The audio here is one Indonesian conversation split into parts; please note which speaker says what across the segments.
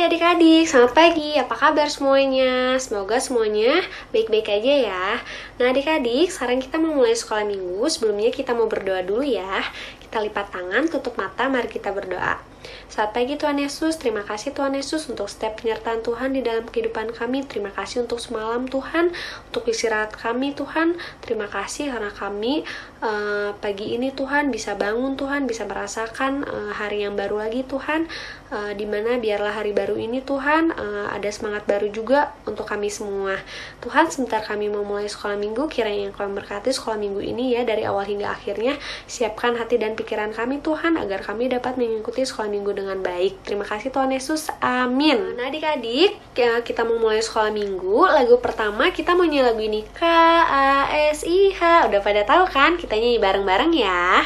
Speaker 1: adik-adik, selamat pagi. Apa kabar semuanya? Semoga semuanya baik-baik aja ya. Nah adik-adik, sekarang kita mau mulai sekolah minggu. Sebelumnya kita mau berdoa dulu ya. Kita lipat tangan, tutup mata, mari kita berdoa. Selamat pagi Tuhan Yesus, terima kasih Tuhan Yesus untuk setiap penyertaan Tuhan di dalam kehidupan kami. Terima kasih untuk semalam Tuhan, untuk istirahat kami Tuhan. Terima kasih karena kami pagi ini Tuhan bisa bangun Tuhan, bisa merasakan hari yang baru lagi Tuhan. Dimana biarlah hari baru ini Tuhan ada semangat baru juga untuk kami semua. Tuhan, sebentar kami mau mulai sekolah minggu, kiranya Engkau memberkati sekolah minggu ini ya, dari awal hingga akhirnya. Siapkan hati dan pikiran kami Tuhan, agar kami dapat mengikuti sekolah minggu dengan baik. Terima kasih Tuhan Yesus, amin. Nah adik-adik, kita mau mulai sekolah minggu. Lagu pertama kita mau nyanyi lagu ini, KASIH. Udah pada tahu kan? Kita nyanyi bareng-bareng ya.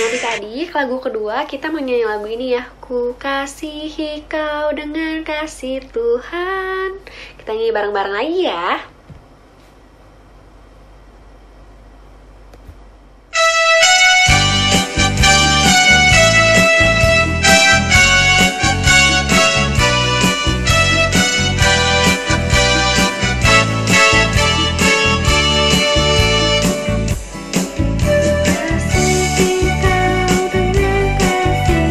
Speaker 1: Adik-adik, lagu kedua kita mau nyanyi lagu ini ya. Ku kasihi kau dengan kasih Tuhan. Kita nyanyi bareng-bareng lagi ya.
Speaker 2: Ku kasihi kau dengan kasih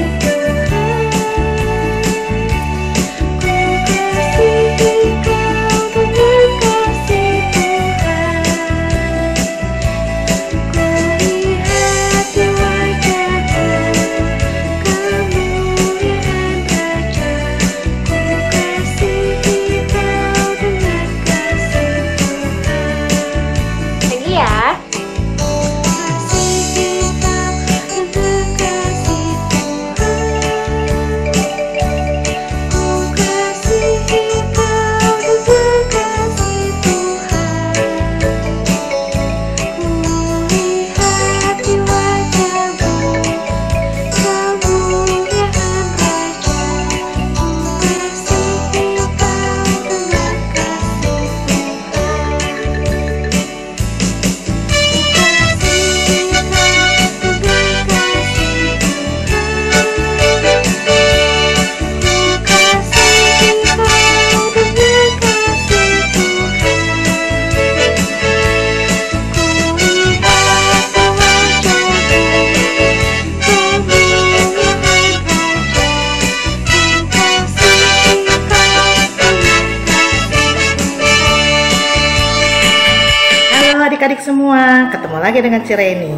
Speaker 2: semua, ketemu lagi dengan Cireni.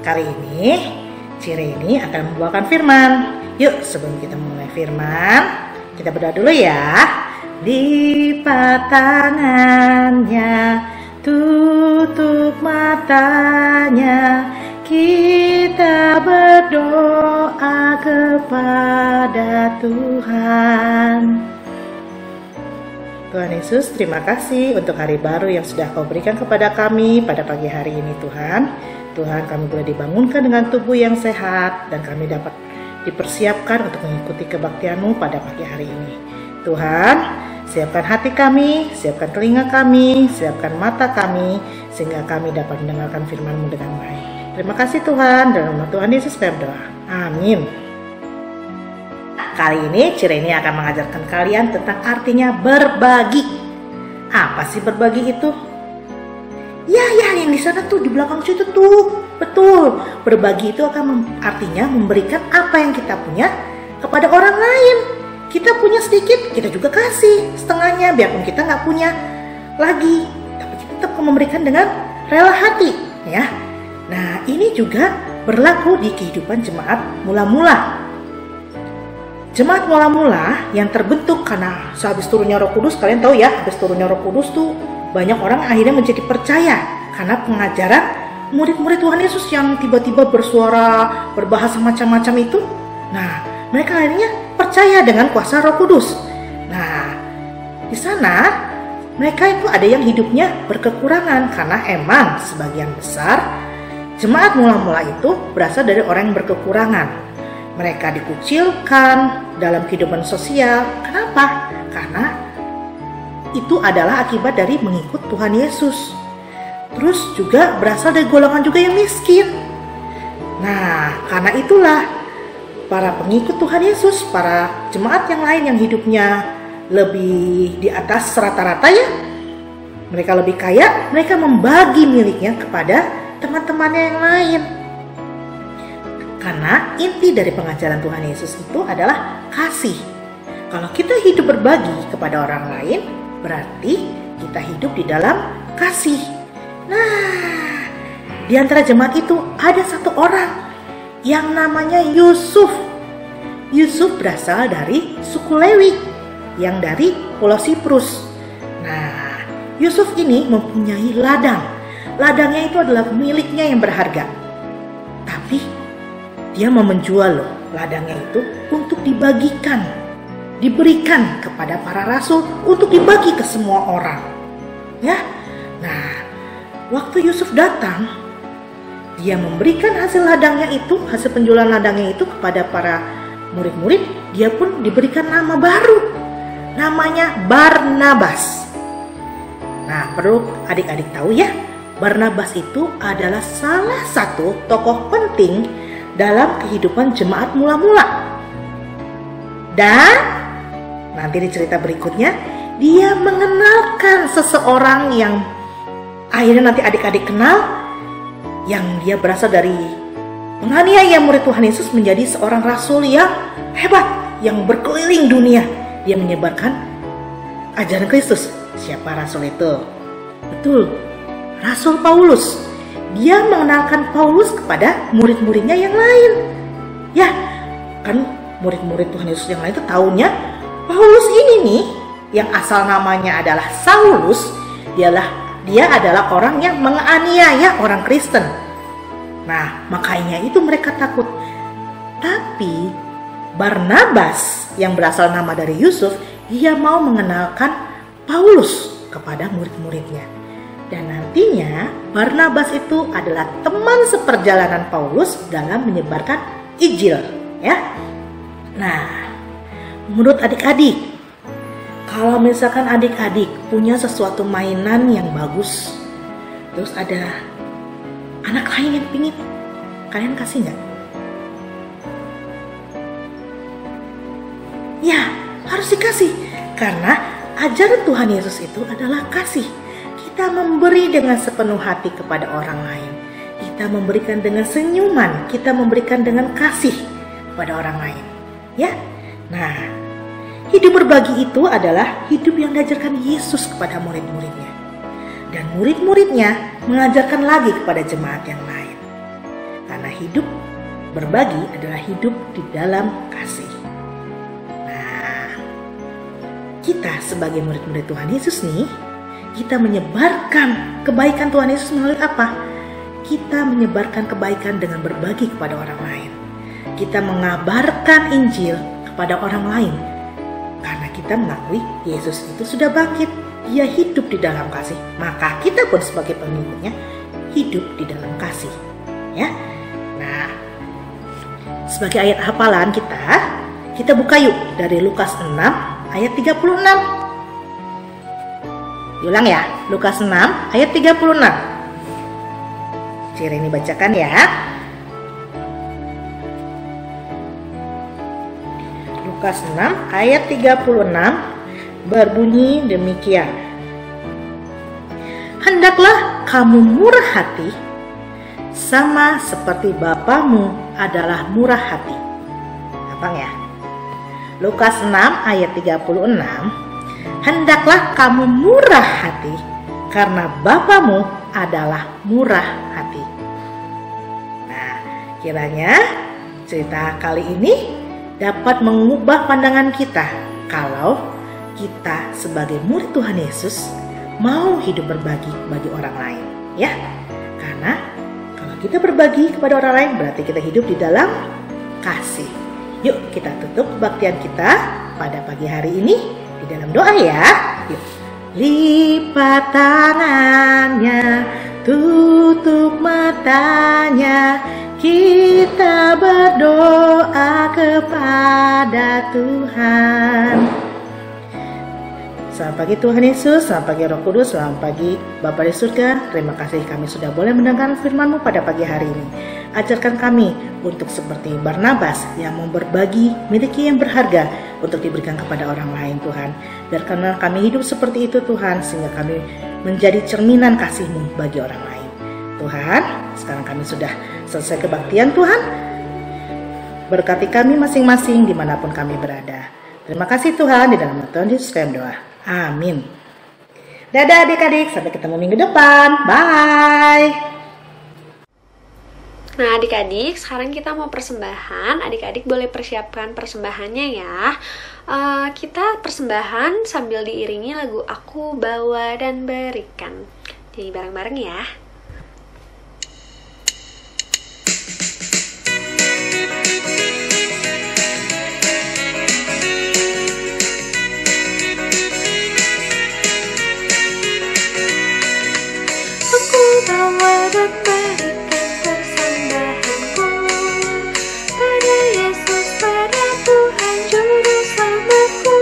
Speaker 2: Kali ini Cireni akan membawakan firman. Yuk, sebelum kita mulai firman, kita berdoa dulu ya. Lipat tangannya, tutup matanya, kita berdoa kepada Tuhan. Tuhan Yesus, terima kasih untuk hari baru yang sudah Kau berikan kepada kami pada pagi hari ini Tuhan. Tuhan, kami boleh dibangunkan dengan tubuh yang sehat dan kami dapat dipersiapkan untuk mengikuti kebaktian-Mu pada pagi hari ini. Tuhan, siapkan hati kami, siapkan telinga kami, siapkan mata kami, sehingga kami dapat mendengarkan firman-Mu dengan baik. Terima kasih Tuhan, dalam nama Tuhan Yesus kami berdoa. Amin. Kali ini Cireni akan mengajarkan kalian tentang artinya berbagi. Apa sih berbagi itu? Ya, yang di sana tuh, di belakang situ tuh. Betul, berbagi itu artinya memberikan apa yang kita punya kepada orang lain. Kita punya sedikit, kita juga kasih setengahnya, biarpun kita nggak punya lagi, tapi kita tetap memberikan dengan rela hati, ya. Nah, ini juga berlaku di kehidupan jemaat mula-mula. Jemaat mula-mula yang terbentuk karena sehabis turunnya Roh Kudus, kalian tahu ya, habis turunnya Roh Kudus tuh banyak orang akhirnya menjadi percaya karena pengajaran murid-murid Tuhan Yesus yang tiba-tiba bersuara, berbahasa macam-macam itu. Nah, mereka akhirnya percaya dengan kuasa Roh Kudus. Nah, di sana mereka itu ada yang hidupnya berkekurangan karena emang sebagian besar jemaat mula-mula itu berasal dari orang yang berkekurangan. Mereka dikucilkan dalam kehidupan sosial. Kenapa? Karena itu adalah akibat dari mengikut Tuhan Yesus. Terus juga berasal dari golongan juga yang miskin. Nah, karena itulah para pengikut Tuhan Yesus, para jemaat yang lain yang hidupnya lebih di atas rata-rata ya, mereka lebih kaya, mereka membagi miliknya kepada teman-temannya yang lain. Karena inti dari pengajaran Tuhan Yesus itu adalah kasih. Kalau kita hidup berbagi kepada orang lain, berarti kita hidup di dalam kasih. Nah, di antara jemaat itu ada satu orang yang namanya Yusuf. Yusuf berasal dari suku Lewi yang dari Pulau Siprus. Nah, Yusuf ini mempunyai ladang. Ladangnya itu adalah miliknya yang berharga. Tapi dia mau menjual loh ladangnya itu untuk dibagikan, diberikan kepada para rasul untuk dibagi ke semua orang. Ya. Nah, waktu Yusuf datang, dia memberikan hasil ladangnya itu, hasil penjualan ladangnya itu kepada para murid-murid. Dia pun diberikan nama baru, namanya Barnabas. Nah, perlu adik-adik tahu ya, Barnabas itu adalah salah satu tokoh penting dalam kehidupan jemaat mula-mula. Dan nanti di cerita berikutnya, dia mengenalkan seseorang yang akhirnya nanti adik-adik kenal, yang dia berasal dari penganiaya murid Tuhan Yesus menjadi seorang rasul yang hebat, yang berkeliling dunia. Dia menyebarkan ajaran Kristus. Siapa rasul itu? Betul, Rasul Paulus. Dia mengenalkan Paulus kepada murid-muridnya yang lain. Ya, kan murid-murid Tuhan Yesus yang lain itu taunya Paulus ini nih, yang asal namanya adalah Saulus, dia adalah orang yang menganiaya orang Kristen. Nah, makanya itu mereka takut. Tapi Barnabas yang berasal nama dari Yusuf, dia mau mengenalkan Paulus kepada murid-muridnya. Dan nantinya Barnabas itu adalah teman seperjalanan Paulus dalam menyebarkan Injil, ya. Nah, menurut adik-adik, kalau misalkan adik-adik punya sesuatu mainan yang bagus, terus ada anak lain yang pingin, kalian kasih nggak? Ya, harus dikasih, karena ajaran Tuhan Yesus itu adalah kasih. Kita memberi dengan sepenuh hati kepada orang lain. Kita memberikan dengan senyuman, kita memberikan dengan kasih kepada orang lain. Ya. Nah, hidup berbagi itu adalah hidup yang diajarkan Yesus kepada murid-muridnya. Dan murid-muridnya mengajarkan lagi kepada jemaat yang lain. Karena hidup berbagi adalah hidup di dalam kasih. Nah, kita sebagai murid-murid Tuhan Yesus nih, kita menyebarkan kebaikan Tuhan Yesus melalui apa? Kita menyebarkan kebaikan dengan berbagi kepada orang lain. Kita mengabarkan Injil kepada orang lain. Karena kita mengakui Yesus itu sudah bangkit. Dia hidup di dalam kasih. Maka kita pun sebagai pengikutnya hidup di dalam kasih. Ya. Nah, sebagai ayat hafalan kita buka yuk dari Lukas 6 ayat 36. Diulang ya, Lukas 6 ayat 36. Ini bacakan ya. Lukas 6 ayat 36 berbunyi demikian. Hendaklah kamu murah hati sama seperti Bapamu adalah murah hati. Gampang ya. Lukas 6 ayat 36. Hendaklah kamu murah hati karena Bapamu adalah murah hati. Nah, kiranya cerita kali ini dapat mengubah pandangan kita kalau kita sebagai murid Tuhan Yesus mau hidup berbagi bagi orang lain, ya. Karena kalau kita berbagi kepada orang lain berarti kita hidup di dalam kasih. Yuk kita tutup kebaktian kita pada pagi hari ini di dalam doa ya. Yuk. Lipat tangannya, tutup matanya, kita berdoa kepada Tuhan. Selamat pagi Tuhan Yesus, selamat pagi Roh Kudus, selamat pagi Bapa di surga. Terima kasih kami sudah boleh mendengar firman-Mu pada pagi hari ini. Ajarkan kami untuk seperti Barnabas yang mau berbagi miliki yang berharga untuk diberikan kepada orang lain Tuhan. Biarkanlah kami hidup seperti itu Tuhan, sehingga kami menjadi cerminan kasih-Mu bagi orang lain. Tuhan, sekarang kami sudah selesai kebaktian Tuhan. Berkati kami masing-masing dimanapun kami berada. Terima kasih Tuhan, di dalam nama Tuhan Yesus kami doa. Amin. Dadah adik-adik, sampai ketemu minggu depan. Bye.
Speaker 1: Nah adik-adik, sekarang kita mau persembahan. Adik-adik boleh persiapkan persembahannya ya. Kita persembahan sambil diiringi lagu Aku Bawa dan Berikan. Jadi bareng-bareng ya. Aku bawa dan berikan persembahanku pada Yesus, pada Tuhan Juru Selamatku.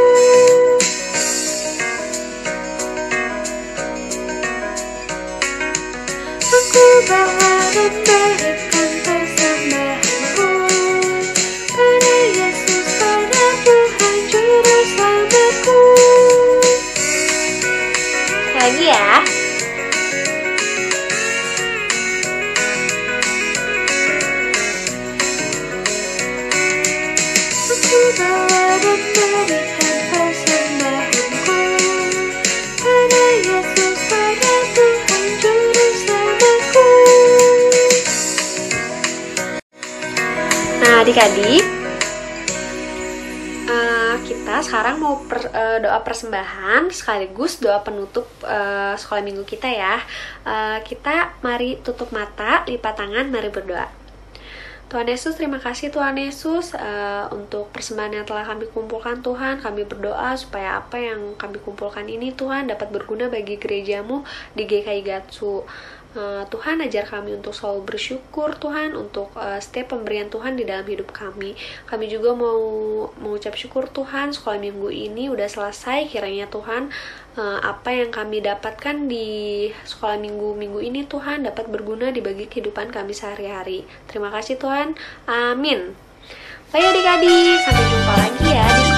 Speaker 1: Aku bawa dan berikan persembahanku pada Yesus, pada Tuhan Juru Selamatku. Lagi ya. Aku bawa dan berikan persembahanku pada Yesus, pada Tuhan Juru Selamatku. Nah adik-adik, kita sekarang mau doa persembahan sekaligus doa penutup sekolah minggu kita ya. Kita mari tutup mata, lipat tangan, mari berdoa. Tuhan Yesus, terima kasih Tuhan Yesus untuk persembahan yang telah kami kumpulkan Tuhan. Kami berdoa supaya apa yang kami kumpulkan ini Tuhan dapat berguna bagi gerejamu di GKI Gatsu. Tuhan ajar kami untuk selalu bersyukur Tuhan untuk setiap pemberian Tuhan di dalam hidup kami. Kami juga mau mengucap syukur Tuhan sekolah minggu ini udah selesai. Kiranya Tuhan apa yang kami dapatkan di sekolah minggu ini Tuhan dapat berguna di bagi kehidupan kami sehari-hari. Terima kasih Tuhan. Amin. Baik adik-adik, sampai jumpa lagi ya di